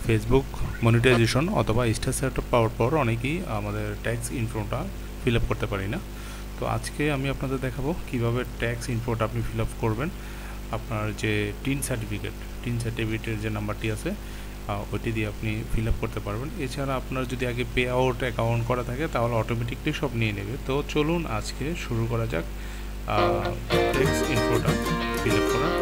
Facebook monetization অথবা star setup পাওয়ার পর অনেকেই আমাদের ট্যাক্স ইনফোটা ফিল আপ করতে পারি না। তো আজকে আমি আপনাদের দেখাবো কিভাবে ট্যাক্স ইনফোটা আপনি ফিল আপ করবেন। আপনার যে টিন সার্টিফিকেটের যে নাম্বারটি আছে ওইটি দিয়ে আপনি ফিল আপ করতে পারবেন। এছাড়া আপনার যদি আগে পে আউট অ্যাকাউন্ট করা থাকে তাহলে অটোমেটিকলি সব নিয়ে নেবে। তো চলুন আজকে শুরু করা যাক ট্যাক্স ইনফোটা ফিল আপ করার